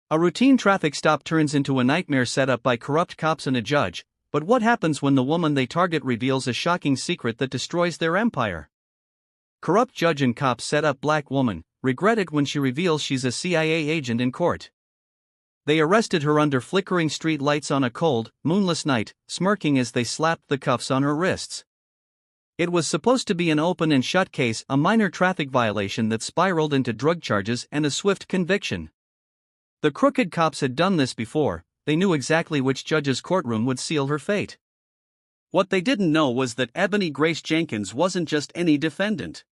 A routine traffic stop turns into a nightmare set up by corrupt cops and a judge, but what happens when the woman they target reveals a shocking secret that destroys their empire? Corrupt judge and cop set up black woman, regret it when she reveals she's a CIA agent in court. They arrested her under flickering street lights on a cold, moonless night, smirking as they slapped the cuffs on her wrists. It was supposed to be an open and shut case, a minor traffic violation that spiraled into drug charges and a swift conviction. The crooked cops had done this before, they knew exactly which judge's courtroom would seal her fate. What they didn't know was that Ebony Grace Jenkins wasn't just any defendant.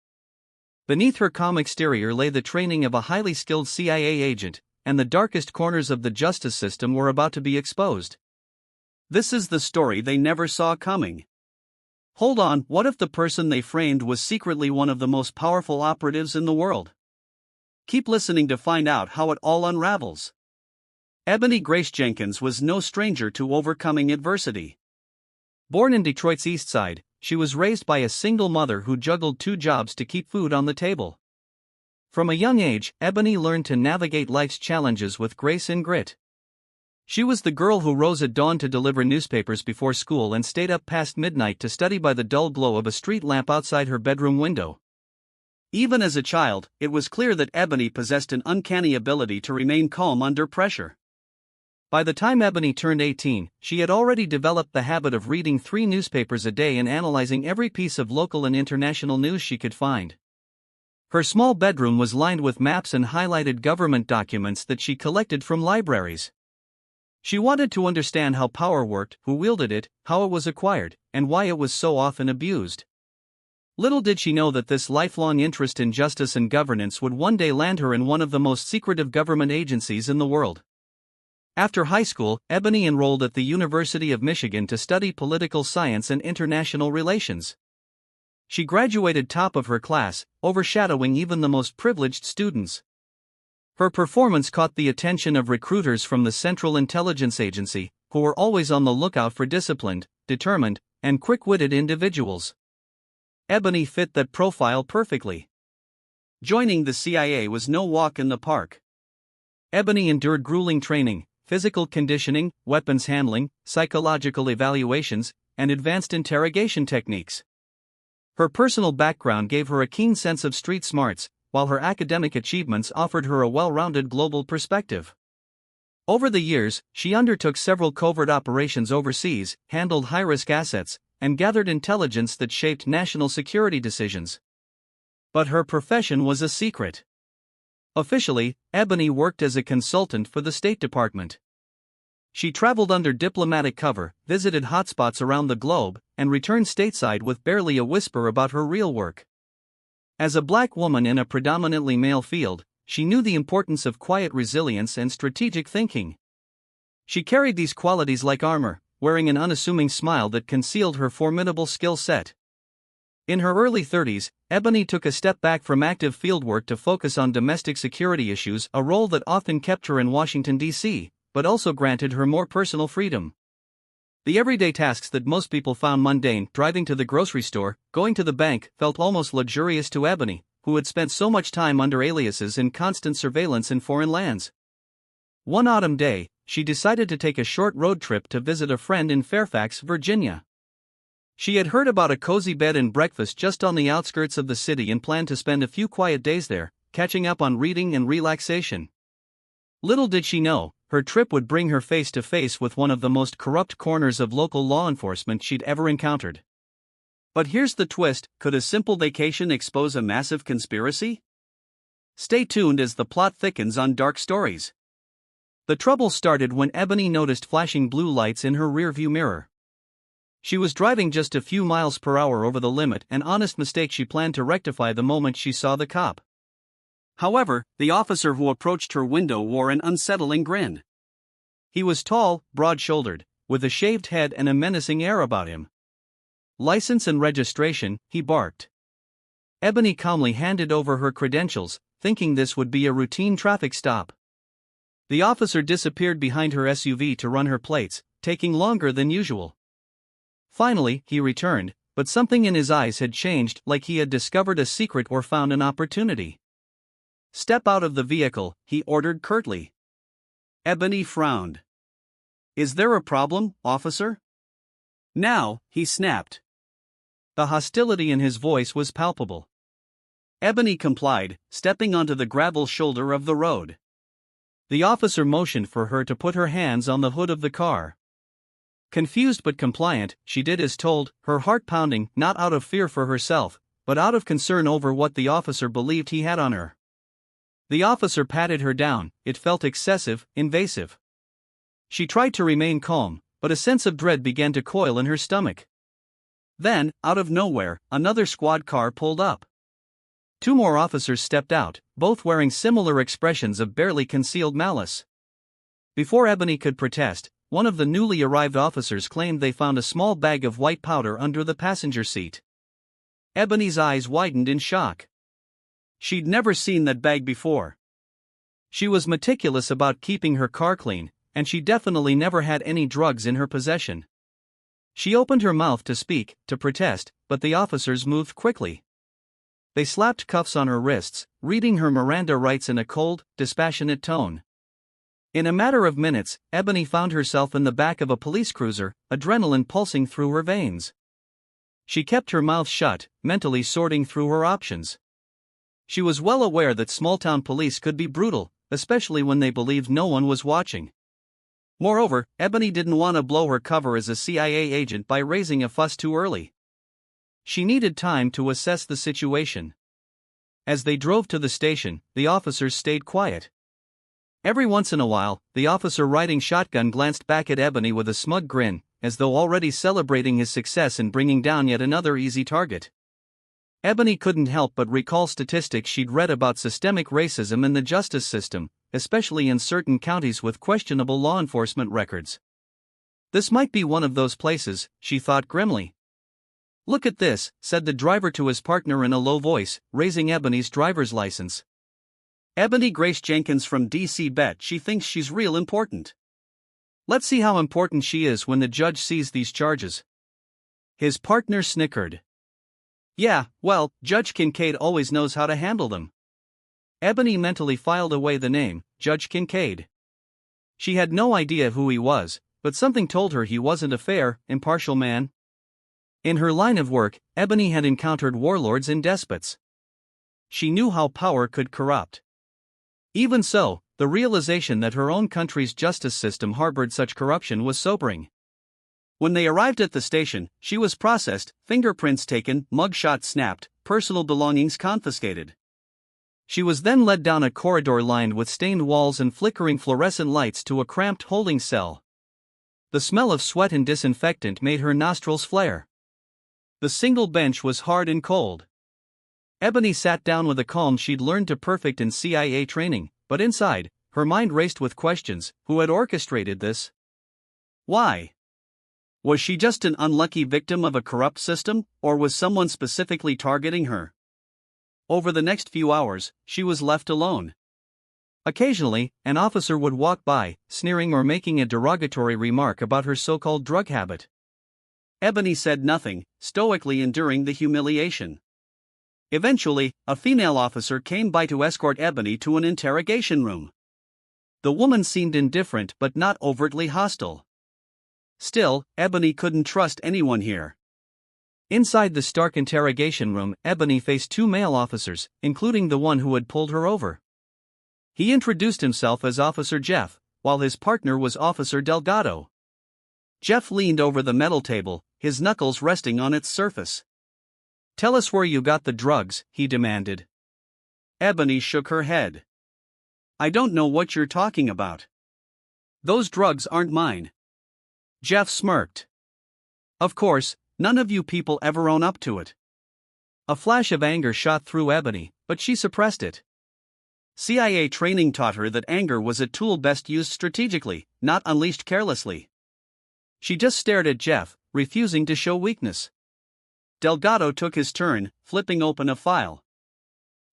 Beneath her calm exterior lay the training of a highly skilled CIA agent, and the darkest corners of the justice system were about to be exposed. This is the story they never saw coming. Hold on, what if the person they framed was secretly one of the most powerful operatives in the world? Keep listening to find out how it all unravels. Ebony Grace Jenkins was no stranger to overcoming adversity. Born in Detroit's East Side, she was raised by a single mother who juggled two jobs to keep food on the table. From a young age, Ebony learned to navigate life's challenges with grace and grit. She was the girl who rose at dawn to deliver newspapers before school and stayed up past midnight to study by the dull glow of a street lamp outside her bedroom window. Even as a child, it was clear that Ebony possessed an uncanny ability to remain calm under pressure. By the time Ebony turned 18, she had already developed the habit of reading 3 newspapers a day and analyzing every piece of local and international news she could find. Her small bedroom was lined with maps and highlighted government documents that she collected from libraries. She wanted to understand how power worked, who wielded it, how it was acquired, and why it was so often abused. Little did she know that this lifelong interest in justice and governance would one day land her in one of the most secretive government agencies in the world. After high school, Ebony enrolled at the University of Michigan to study political science and international relations. She graduated top of her class, overshadowing even the most privileged students. Her performance caught the attention of recruiters from the Central Intelligence Agency, who were always on the lookout for disciplined, determined, and quick-witted individuals. Ebony fit that profile perfectly. Joining the CIA was no walk in the park. Ebony endured grueling training, physical conditioning, weapons handling, psychological evaluations, and advanced interrogation techniques. Her personal background gave her a keen sense of street smarts, while her academic achievements offered her a well-rounded global perspective. Over the years, she undertook several covert operations overseas, handled high-risk assets, and gathered intelligence that shaped national security decisions. But her profession was a secret. Officially, Ebony worked as a consultant for the State Department. She traveled under diplomatic cover, visited hotspots around the globe, and returned stateside with barely a whisper about her real work. As a black woman in a predominantly male field, she knew the importance of quiet resilience and strategic thinking. She carried these qualities like armor, wearing an unassuming smile that concealed her formidable skill set. In her early 30s, Ebony took a step back from active fieldwork to focus on domestic security issues, a role that often kept her in Washington, D.C., but also granted her more personal freedom. The everyday tasks that most people found mundane, driving to the grocery store, going to the bank, felt almost luxurious to Ebony, who had spent so much time under aliases in constant surveillance in foreign lands. One autumn day, she decided to take a short road trip to visit a friend in Fairfax, Virginia. She had heard about a cozy bed and breakfast just on the outskirts of the city and planned to spend a few quiet days there, catching up on reading and relaxation. Little did she know, her trip would bring her face to face with one of the most corrupt corners of local law enforcement she'd ever encountered. But here's the twist: could a simple vacation expose a massive conspiracy? Stay tuned as the plot thickens on Dark Stories. The trouble started when Ebony noticed flashing blue lights in her rearview mirror. She was driving just a few miles per hour over the limit, an honest mistake she planned to rectify the moment she saw the cop. However, the officer who approached her window wore an unsettling grin. He was tall, broad-shouldered, with a shaved head and a menacing air about him. "License and registration," he barked. Ebony calmly handed over her credentials, thinking this would be a routine traffic stop. The officer disappeared behind her SUV to run her plates, taking longer than usual. Finally, he returned, but something in his eyes had changed, like he had discovered a secret or found an opportunity. "Step out of the vehicle," he ordered curtly. Ebony frowned. "Is there a problem, officer?" "Now," he snapped. The hostility in his voice was palpable. Ebony complied, stepping onto the gravel shoulder of the road. The officer motioned for her to put her hands on the hood of the car. Confused but compliant, she did as told, her heart pounding, not out of fear for herself, but out of concern over what the officer believed he had on her. The officer patted her down. It felt excessive, invasive. She tried to remain calm, but a sense of dread began to coil in her stomach. Then, out of nowhere, another squad car pulled up. 2 more officers stepped out, both wearing similar expressions of barely concealed malice. Before Ebony could protest, one of the newly arrived officers claimed they found a small bag of white powder under the passenger seat. Ebony's eyes widened in shock. She'd never seen that bag before. She was meticulous about keeping her car clean, and she definitely never had any drugs in her possession. She opened her mouth to speak, to protest, but the officers moved quickly. They slapped cuffs on her wrists, reading her Miranda rights in a cold, dispassionate tone. In a matter of minutes, Ebony found herself in the back of a police cruiser, adrenaline pulsing through her veins. She kept her mouth shut, mentally sorting through her options. She was well aware that small-town police could be brutal, especially when they believed no one was watching. Moreover, Ebony didn't want to blow her cover as a CIA agent by raising a fuss too early. She needed time to assess the situation. As they drove to the station, the officers stayed quiet. Every once in a while, the officer riding shotgun glanced back at Ebony with a smug grin, as though already celebrating his success in bringing down yet another easy target. Ebony couldn't help but recall statistics she'd read about systemic racism in the justice system, especially in certain counties with questionable law enforcement records. This might be one of those places, she thought grimly. "Look at this," said the driver to his partner in a low voice, raising Ebony's driver's license. "Ebony Grace Jenkins from DC bet she thinks she's real important. Let's see how important she is when the judge sees these charges." His partner snickered. "Yeah, well, Judge Kincaid always knows how to handle them." Ebony mentally filed away the name, Judge Kincaid. She had no idea who he was, but something told her he wasn't a fair, impartial man. In her line of work, Ebony had encountered warlords and despots. She knew how power could corrupt. Even so, the realization that her own country's justice system harbored such corruption was sobering. When they arrived at the station, she was processed, fingerprints taken, mugshot snapped, personal belongings confiscated. She was then led down a corridor lined with stained walls and flickering fluorescent lights to a cramped holding cell. The smell of sweat and disinfectant made her nostrils flare. The single bench was hard and cold. Ebony sat down with a calm she'd learned to perfect in CIA training, but inside, her mind raced with questions. Who had orchestrated this? Why? Was she just an unlucky victim of a corrupt system, or was someone specifically targeting her? Over the next few hours, she was left alone. Occasionally, an officer would walk by, sneering or making a derogatory remark about her so-called drug habit. Ebony said nothing, stoically enduring the humiliation. Eventually, a female officer came by to escort Ebony to an interrogation room. The woman seemed indifferent but not overtly hostile. Still, Ebony couldn't trust anyone here. Inside the stark interrogation room, Ebony faced 2 male officers, including the one who had pulled her over. He introduced himself as Officer Jeff, while his partner was Officer Delgado. Jeff leaned over the metal table, his knuckles resting on its surface. "Tell us where you got the drugs," he demanded. Ebony shook her head. "I don't know what you're talking about. Those drugs aren't mine." Jeff smirked. "Of course, none of you people ever own up to it." A flash of anger shot through Ebony, but she suppressed it. CIA training taught her that anger was a tool best used strategically, not unleashed carelessly. She just stared at Jeff, refusing to show weakness. Delgado took his turn, flipping open a file.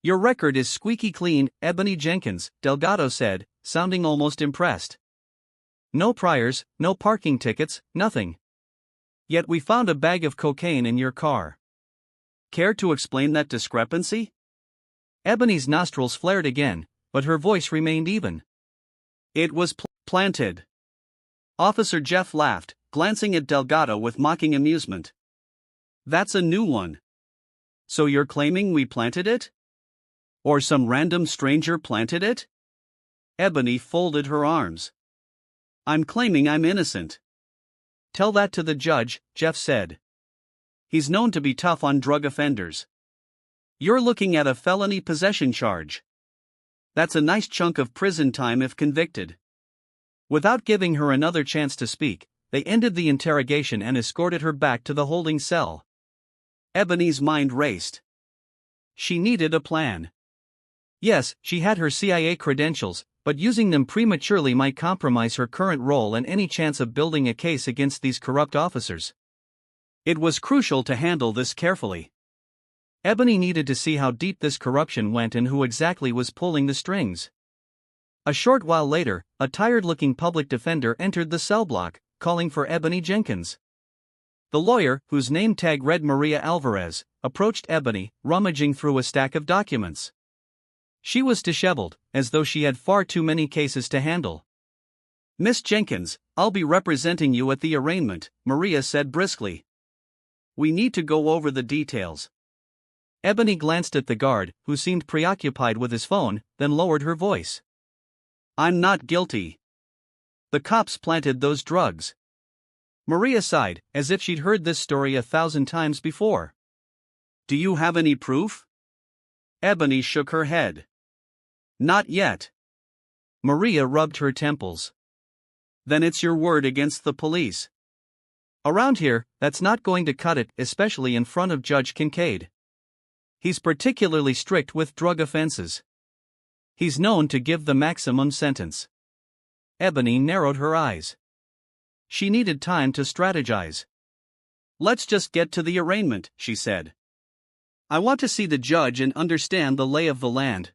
"Your record is squeaky clean, Ebony Jenkins," Delgado said, sounding almost impressed. "No priors, no parking tickets, nothing. Yet we found a bag of cocaine in your car. Care to explain that discrepancy?" Ebony's nostrils flared again, but her voice remained even. "It was Planted. Officer Jeff laughed, glancing at Delgado with mocking amusement. That's a new one. So you're claiming we planted it? Or some random stranger planted it? Ebony folded her arms. I'm claiming I'm innocent. Tell that to the judge, Jeff said. He's known to be tough on drug offenders. You're looking at a felony possession charge. That's a nice chunk of prison time if convicted. Without giving her another chance to speak, they ended the interrogation and escorted her back to the holding cell. Ebony's mind raced. She needed a plan. Yes, she had her CIA credentials, but using them prematurely might compromise her current role and any chance of building a case against these corrupt officers. It was crucial to handle this carefully. Ebony needed to see how deep this corruption went and who exactly was pulling the strings. A short while later, a tired-looking public defender entered the cell block, calling for Ebony Jenkins. The lawyer, whose name tag read Maria Alvarez, approached Ebony, rummaging through a stack of documents. She was disheveled, as though she had far too many cases to handle. Miss Jenkins, I'll be representing you at the arraignment, Maria said briskly. We need to go over the details. Ebony glanced at the guard, who seemed preoccupied with his phone, then lowered her voice. I'm not guilty. The cops planted those drugs. Maria sighed, as if she'd heard this story 1,000 times before. Do you have any proof? Ebony shook her head. Not yet. Maria rubbed her temples. Then it's your word against the police. Around here, that's not going to cut it, especially in front of Judge Kincaid. He's particularly strict with drug offenses. He's known to give the maximum sentence. Ebony narrowed her eyes. She needed time to strategize. Let's just get to the arraignment, she said. I want to see the judge and understand the lay of the land.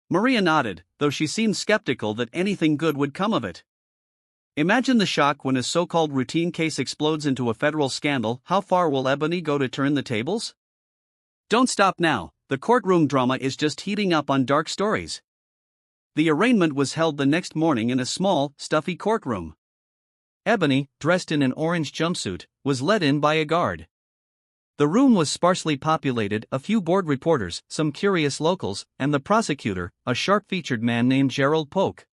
Maria nodded, though she seemed skeptical that anything good would come of it. Imagine the shock when a so-called routine case explodes into a federal scandal. How far will Ebony go to turn the tables? Don't stop now, the courtroom drama is just heating up on dark stories. The arraignment was held the next morning in a small, stuffy courtroom. Ebony, dressed in an orange jumpsuit, was led in by a guard. The room was sparsely populated, a few bored reporters, some curious locals, and the prosecutor, a sharp-featured man named Gerald Polk.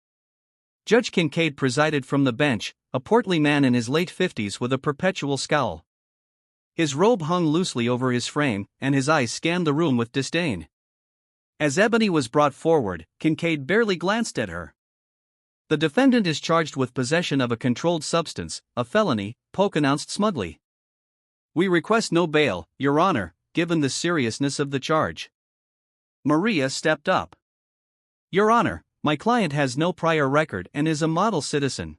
Judge Kincaid presided from the bench, a portly man in his late 50s with a perpetual scowl. His robe hung loosely over his frame, and his eyes scanned the room with disdain. As Ebony was brought forward, Kincaid barely glanced at her. The defendant is charged with possession of a controlled substance, a felony, Polk announced smugly. We request no bail, Your Honor, given the seriousness of the charge. Maria stepped up. Your Honor, my client has no prior record and is a model citizen.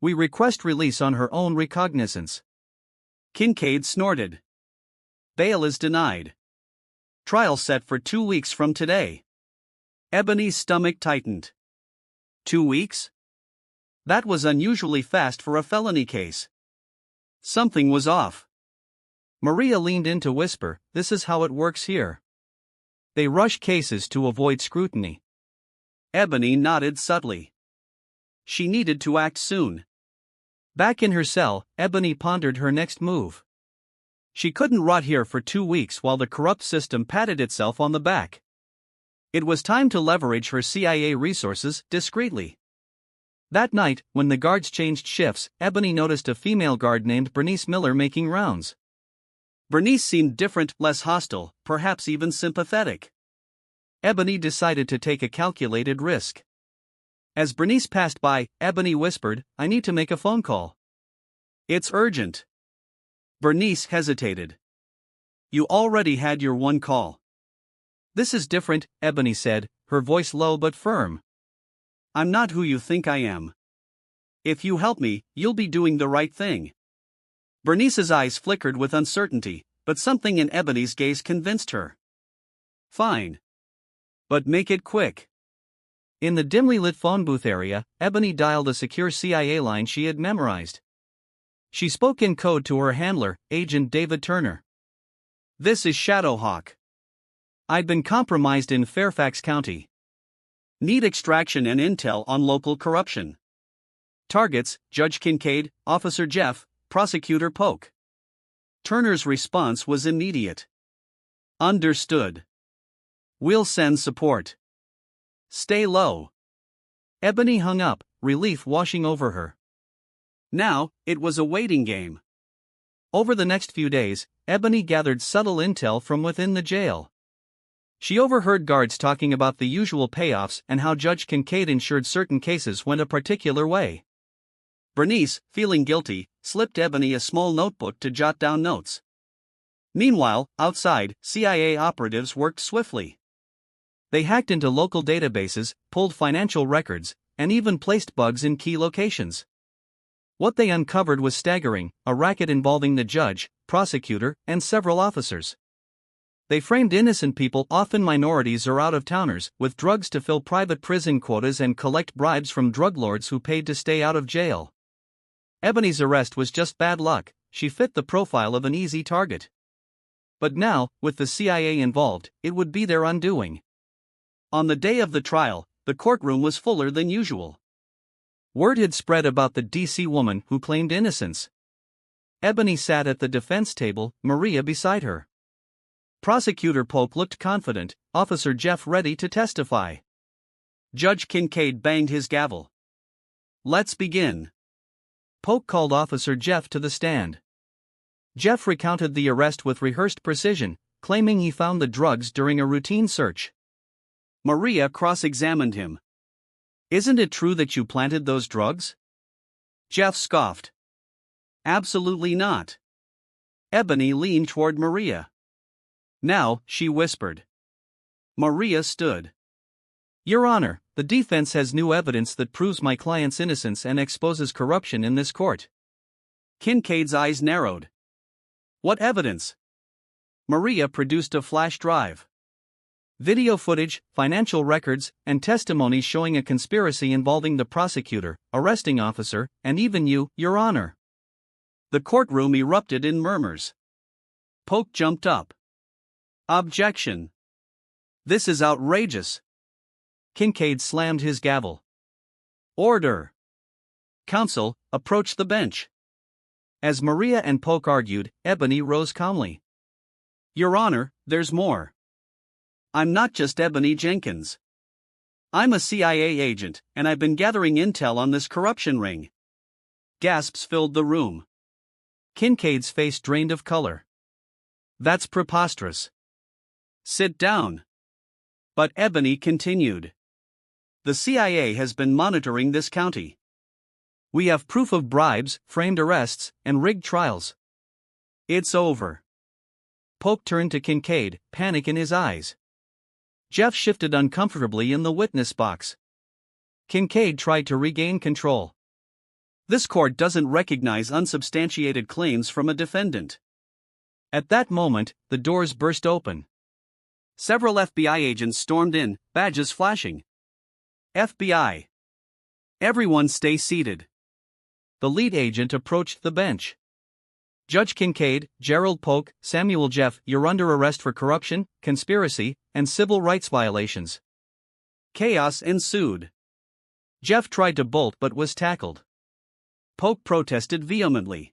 We request release on her own recognizance. Kincaid snorted. Bail is denied. Trial set for 2 weeks from today. Ebony's stomach tightened. 2 weeks? That was unusually fast for a felony case. Something was off. Maria leaned in to whisper, "This is how it works here. They rush cases to avoid scrutiny." Ebony nodded subtly. She needed to act soon. Back in her cell, Ebony pondered her next move. She couldn't rot here for 2 weeks while the corrupt system patted itself on the back. It was time to leverage her CIA resources discreetly. That night, when the guards changed shifts, Ebony noticed a female guard named Bernice Miller making rounds. Bernice seemed different, less hostile, perhaps even sympathetic. Ebony decided to take a calculated risk. As Bernice passed by, Ebony whispered, "I need to make a phone call." "It's urgent." Bernice hesitated. "You already had your one call." "This is different," Ebony said, her voice low but firm. "I'm not who you think I am. If you help me, you'll be doing the right thing." Bernice's eyes flickered with uncertainty, but something in Ebony's gaze convinced her. "Fine. But make it quick." In the dimly lit phone booth area, Ebony dialed a secure CIA line she had memorized. She spoke in code to her handler, Agent David Turner. "This is Shadowhawk. I'd been compromised in Fairfax County. Need extraction and intel on local corruption. Targets: Judge Kincaid, Officer Jeff, Prosecutor Polk. Turner's response was immediate. Understood. We'll send support. Stay low. Ebony hung up, relief washing over her. Now, it was a waiting game. Over the next few days, Ebony gathered subtle intel from within the jail. She overheard guards talking about the usual payoffs and how Judge Kincaid ensured certain cases went a particular way. Bernice, feeling guilty, slipped Ebony a small notebook to jot down notes. Meanwhile, outside, CIA operatives worked swiftly. They hacked into local databases, pulled financial records, and even placed bugs in key locations. What they uncovered was staggering: a racket involving the judge, prosecutor, and several officers. They framed innocent people, often minorities or out-of-towners, with drugs to fill private prison quotas and collect bribes from drug lords who paid to stay out of jail. Ebony's arrest was just bad luck. She fit the profile of an easy target. But now, with the CIA involved, it would be their undoing. On the day of the trial, the courtroom was fuller than usual. Word had spread about the D.C. woman who claimed innocence. Ebony sat at the defense table, Maria beside her. Prosecutor Polk looked confident, Officer Jeff ready to testify. Judge Kincaid banged his gavel. Let's begin. Polk called Officer Jeff to the stand. Jeff recounted the arrest with rehearsed precision, claiming he found the drugs during a routine search. Maria cross-examined him. Isn't it true that you planted those drugs? Jeff scoffed. Absolutely not. Ebony leaned toward Maria. Now, she whispered. Maria stood. Your Honor, the defense has new evidence that proves my client's innocence and exposes corruption in this court. Kincaid's eyes narrowed. What evidence? Maria produced a flash drive. Video footage, financial records, and testimonies showing a conspiracy involving the prosecutor, arresting officer, and even you, Your Honor. The courtroom erupted in murmurs. Polk jumped up. Objection. This is outrageous. Kincaid slammed his gavel. Order. Counsel, approach the bench. As Maria and Polk argued, Ebony rose calmly. Your Honor, there's more. I'm not just Ebony Jenkins. I'm a CIA agent, and I've been gathering intel on this corruption ring. Gasps filled the room. Kincaid's face drained of color. That's preposterous. Sit down. But Ebony continued. The CIA has been monitoring this county. We have proof of bribes, framed arrests, and rigged trials. It's over. Polk turned to Kincaid, panic in his eyes. Jeff shifted uncomfortably in the witness box. Kincaid tried to regain control. This court doesn't recognize unsubstantiated claims from a defendant. At that moment, the doors burst open. Several FBI agents stormed in, badges flashing. FBI. Everyone stay seated. The lead agent approached the bench. Judge Kincaid, Gerald Polk, Samuel Jeff, you're under arrest for corruption, conspiracy, and civil rights violations. Chaos ensued. Jeff tried to bolt but was tackled. Polk protested vehemently.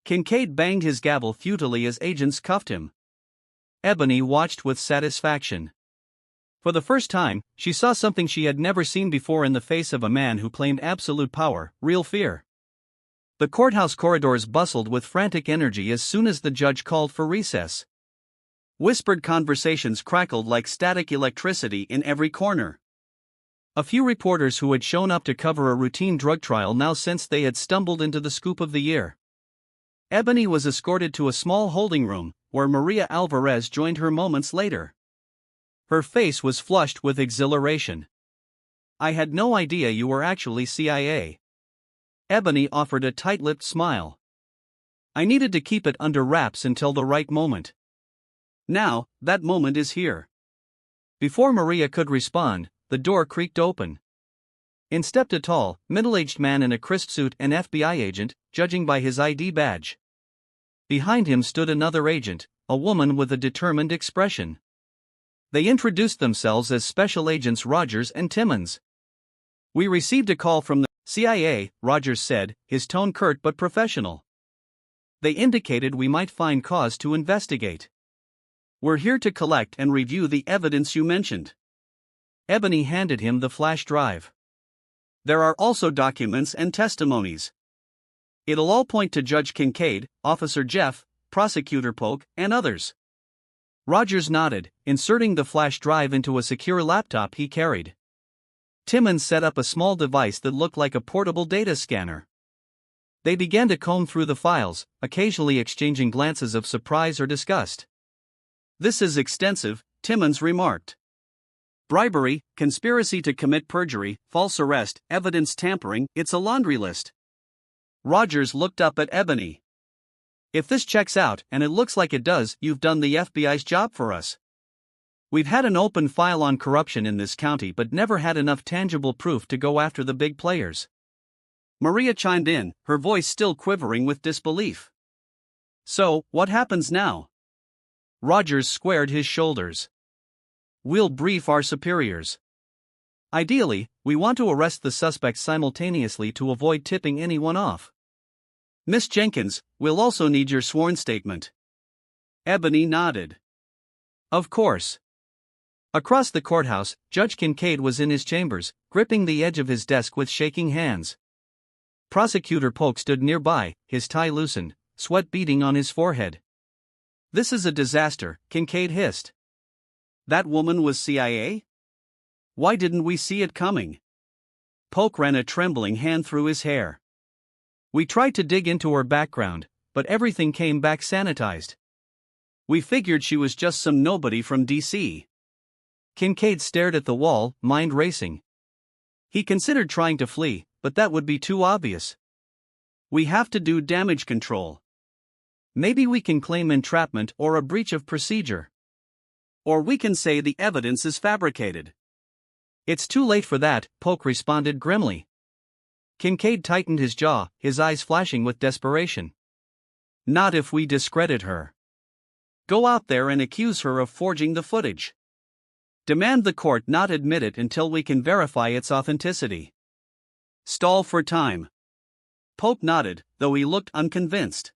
Kincaid banged his gavel futilely as agents cuffed him. Ebony watched with satisfaction. For the first time, she saw something she had never seen before in the face of a man who claimed absolute power, real fear. The courthouse corridors bustled with frantic energy as soon as the judge called for recess. Whispered conversations crackled like static electricity in every corner. A few reporters who had shown up to cover a routine drug trial now sensed they had stumbled into the scoop of the year. Ebony was escorted to a small holding room, where Maria Alvarez joined her moments later. Her face was flushed with exhilaration. I had no idea you were actually CIA. Ebony offered a tight-lipped smile. I needed to keep it under wraps until the right moment. Now, that moment is here. Before Maria could respond, the door creaked open. In stepped a tall, middle-aged man in a crisp suit, an FBI agent, judging by his ID badge. Behind him stood another agent, a woman with a determined expression. They introduced themselves as Special Agents Rogers and Timmons. We received a call from the CIA, Rogers said, his tone curt but professional. They indicated we might find cause to investigate. We're here to collect and review the evidence you mentioned. Ebony handed him the flash drive. There are also documents and testimonies. It'll all point to Judge Kincaid, Officer Jeff, Prosecutor Polk, and others. Rogers nodded, inserting the flash drive into a secure laptop he carried. Timmons set up a small device that looked like a portable data scanner. They began to comb through the files, occasionally exchanging glances of surprise or disgust. This is extensive, Timmons remarked. Bribery, conspiracy to commit perjury, false arrest, evidence tampering, it's a laundry list. Rogers looked up at Ebony. If this checks out, and it looks like it does, you've done the FBI's job for us. We've had an open file on corruption in this county but never had enough tangible proof to go after the big players. Maria chimed in, her voice still quivering with disbelief. So, what happens now? Rogers squared his shoulders. We'll brief our superiors. Ideally, we want to arrest the suspects simultaneously to avoid tipping anyone off. Miss Jenkins, we'll also need your sworn statement. Ebony nodded. Of course. Across the courthouse, Judge Kincaid was in his chambers, gripping the edge of his desk with shaking hands. Prosecutor Polk stood nearby, his tie loosened, sweat beading on his forehead. This is a disaster, Kincaid hissed. That woman was CIA? Why didn't we see it coming? Polk ran a trembling hand through his hair. We tried to dig into her background, but everything came back sanitized. We figured she was just some nobody from D.C. Kincaid stared at the wall, mind racing. He considered trying to flee, but that would be too obvious. We have to do damage control. Maybe we can claim entrapment or a breach of procedure. Or we can say the evidence is fabricated. It's too late for that, Polk responded grimly. Kincaid tightened his jaw, his eyes flashing with desperation. Not if we discredit her. Go out there and accuse her of forging the footage. Demand the court not admit it until we can verify its authenticity. Stall for time. Polk nodded, though he looked unconvinced.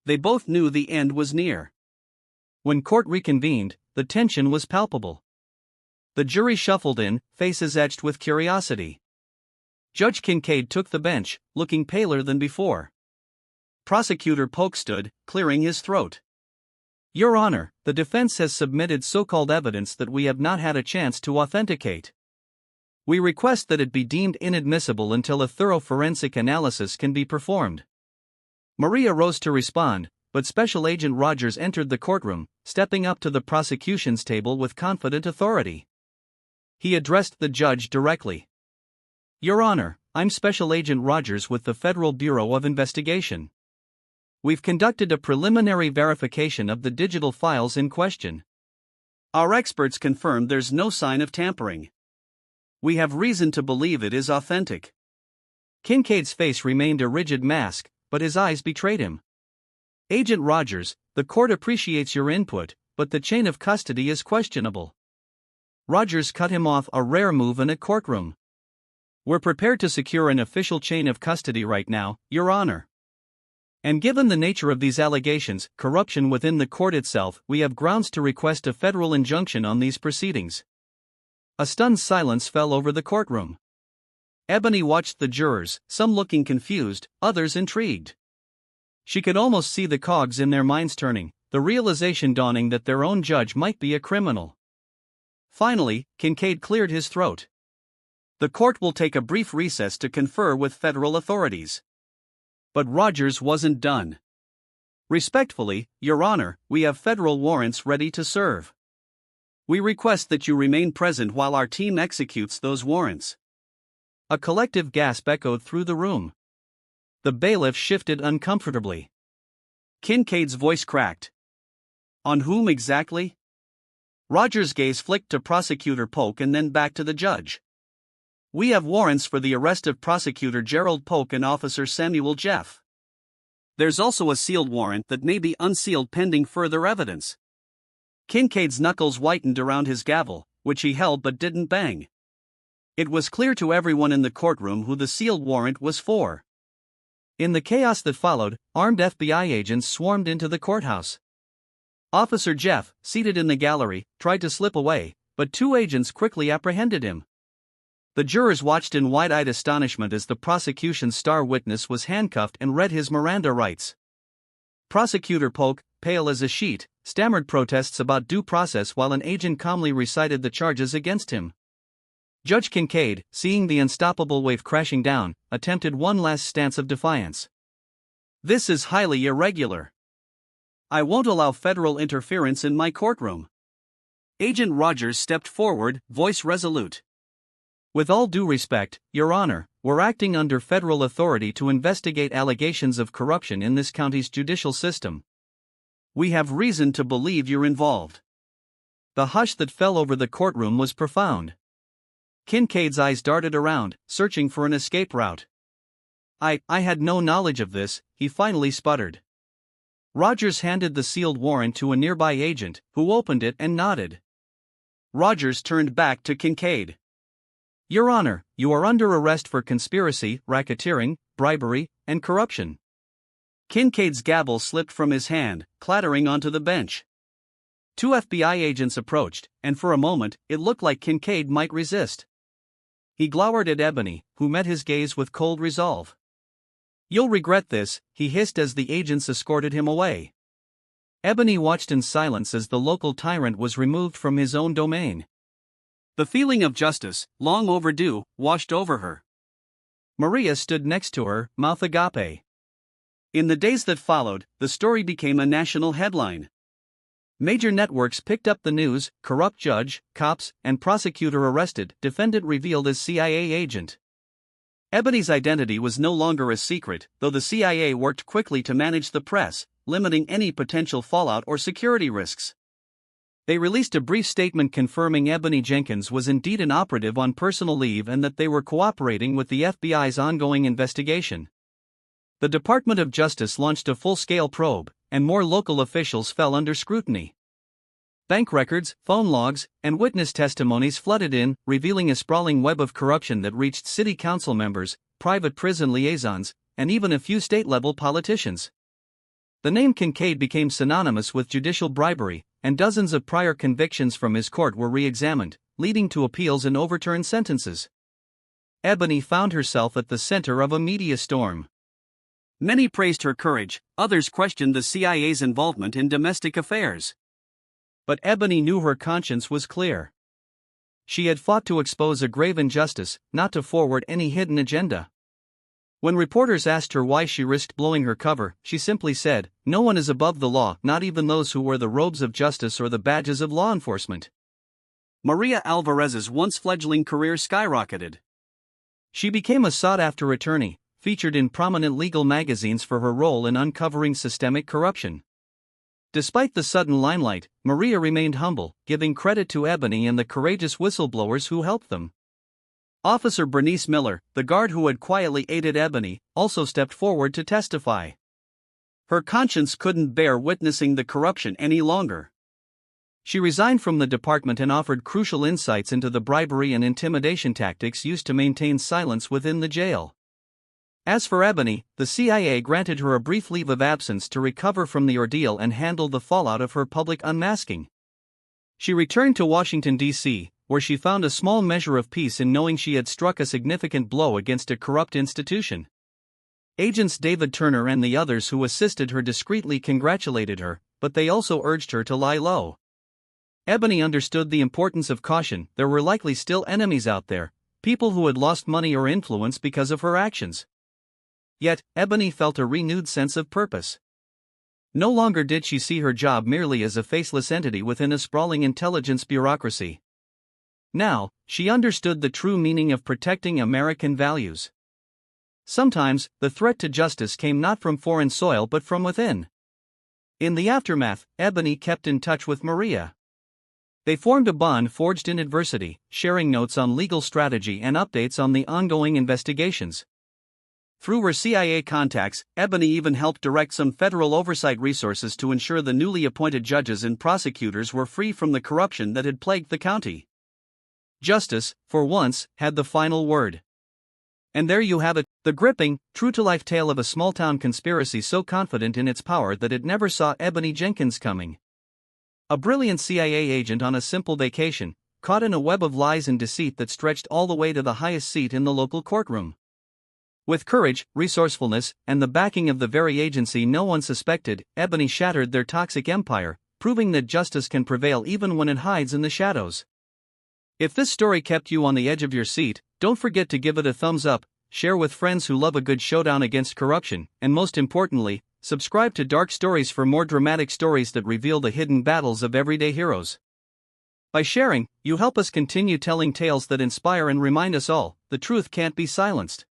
They both knew the end was near. When court reconvened, the tension was palpable. The jury shuffled in, faces etched with curiosity. Judge Kincaid took the bench, looking paler than before. Prosecutor Polk stood, clearing his throat. Your Honor, the defense has submitted so-called evidence that we have not had a chance to authenticate. We request that it be deemed inadmissible until a thorough forensic analysis can be performed. Maria rose to respond, but Special Agent Rogers entered the courtroom, stepping up to the prosecution's table with confident authority. He addressed the judge directly. Your Honor, I'm Special Agent Rogers with the Federal Bureau of Investigation. We've conducted a preliminary verification of the digital files in question. Our experts confirm there's no sign of tampering. We have reason to believe it is authentic. Kincaid's face remained a rigid mask, but his eyes betrayed him. Agent Rogers, the court appreciates your input, but the chain of custody is questionable. Rogers cut him off, a rare move in a courtroom. We're prepared to secure an official chain of custody right now, Your Honor. And given the nature of these allegations, corruption within the court itself, we have grounds to request a federal injunction on these proceedings. A stunned silence fell over the courtroom. Ebony watched the jurors, some looking confused, others intrigued. She could almost see the cogs in their minds turning, the realization dawning that their own judge might be a criminal. Finally, Kincaid cleared his throat. The court will take a brief recess to confer with federal authorities. But Rogers wasn't done. Respectfully, Your Honor, we have federal warrants ready to serve. We request that you remain present while our team executes those warrants. A collective gasp echoed through the room. The bailiff shifted uncomfortably. Kincaid's voice cracked. On whom exactly? Rogers' gaze flicked to Prosecutor Polk and then back to the judge. We have warrants for the arrest of Prosecutor Gerald Polk and Officer Samuel Jeff. There's also a sealed warrant that may be unsealed pending further evidence. Kincaid's knuckles whitened around his gavel, which he held but didn't bang. It was clear to everyone in the courtroom who the sealed warrant was for. In the chaos that followed, armed FBI agents swarmed into the courthouse. Officer Jeff, seated in the gallery, tried to slip away, but two agents quickly apprehended him. The jurors watched in wide-eyed astonishment as the prosecution's star witness was handcuffed and read his Miranda rights. Prosecutor Polk, pale as a sheet, stammered protests about due process while an agent calmly recited the charges against him. Judge Kincaid, seeing the unstoppable wave crashing down, attempted one last stance of defiance. "This is highly irregular. I won't allow federal interference in my courtroom." Agent Rogers stepped forward, voice resolute. "With all due respect, Your Honor, we're acting under federal authority to investigate allegations of corruption in this county's judicial system. We have reason to believe you're involved." The hush that fell over the courtroom was profound. Kincaid's eyes darted around, searching for an escape route. I had no knowledge of this," he finally sputtered. Rogers handed the sealed warrant to a nearby agent, who opened it and nodded. Rogers turned back to Kincaid. "Your Honor, you are under arrest for conspiracy, racketeering, bribery, and corruption." Kincaid's gavel slipped from his hand, clattering onto the bench. Two FBI agents approached, and for a moment, it looked like Kincaid might resist. He glowered at Ebony, who met his gaze with cold resolve. "You'll regret this," he hissed as the agents escorted him away. Ebony watched in silence as the local tyrant was removed from his own domain. The feeling of justice, long overdue, washed over her. Maria stood next to her, mouth agape. In the days that followed, the story became a national headline. Major networks picked up the news: corrupt judge, cops, and prosecutor arrested, defendant revealed as CIA agent. Ebony's identity was no longer a secret, though the CIA worked quickly to manage the press, limiting any potential fallout or security risks. They released a brief statement confirming Ebony Jenkins was indeed an operative on personal leave and that they were cooperating with the FBI's ongoing investigation. The Department of Justice launched a full-scale probe, and more local officials fell under scrutiny. Bank records, phone logs, and witness testimonies flooded in, revealing a sprawling web of corruption that reached city council members, private prison liaisons, and even a few state-level politicians. The name Kincaid became synonymous with judicial bribery, and dozens of prior convictions from his court were re-examined, leading to appeals and overturned sentences. Ebony found herself at the center of a media storm. Many praised her courage, others questioned the CIA's involvement in domestic affairs. But Ebony knew her conscience was clear. She had fought to expose a grave injustice, not to forward any hidden agenda. When reporters asked her why she risked blowing her cover, she simply said, "No one is above the law, not even those who wear the robes of justice or the badges of law enforcement." Maria Alvarez's once fledgling career skyrocketed. She became a sought-after attorney, featured in prominent legal magazines for her role in uncovering systemic corruption. Despite the sudden limelight, Maria remained humble, giving credit to Ebony and the courageous whistleblowers who helped them. Officer Bernice Miller, the guard who had quietly aided Ebony, also stepped forward to testify. Her conscience couldn't bear witnessing the corruption any longer. She resigned from the department and offered crucial insights into the bribery and intimidation tactics used to maintain silence within the jail. As for Ebony, the CIA granted her a brief leave of absence to recover from the ordeal and handle the fallout of her public unmasking. She returned to Washington, D.C., where she found a small measure of peace in knowing she had struck a significant blow against a corrupt institution. Agents David Turner and the others who assisted her discreetly congratulated her, but they also urged her to lie low. Ebony understood the importance of caution. There were likely still enemies out there, people who had lost money or influence because of her actions. Yet, Ebony felt a renewed sense of purpose. No longer did she see her job merely as a faceless entity within a sprawling intelligence bureaucracy. Now, she understood the true meaning of protecting American values. Sometimes, the threat to justice came not from foreign soil but from within. In the aftermath, Ebony kept in touch with Maria. They formed a bond forged in adversity, sharing notes on legal strategy and updates on the ongoing investigations. Through her CIA contacts, Ebony even helped direct some federal oversight resources to ensure the newly appointed judges and prosecutors were free from the corruption that had plagued the county. Justice, for once, had the final word. And there you have it, the gripping, true-to-life tale of a small-town conspiracy so confident in its power that it never saw Ebony Jenkins coming. A brilliant CIA agent on a simple vacation, caught in a web of lies and deceit that stretched all the way to the highest seat in the local courtroom. With courage, resourcefulness, and the backing of the very agency no one suspected, Ebony shattered their toxic empire, proving that justice can prevail even when it hides in the shadows. If this story kept you on the edge of your seat, don't forget to give it a thumbs up, share with friends who love a good showdown against corruption, and most importantly, subscribe to Dark Stories for more dramatic stories that reveal the hidden battles of everyday heroes. By sharing, you help us continue telling tales that inspire and remind us all, the truth can't be silenced.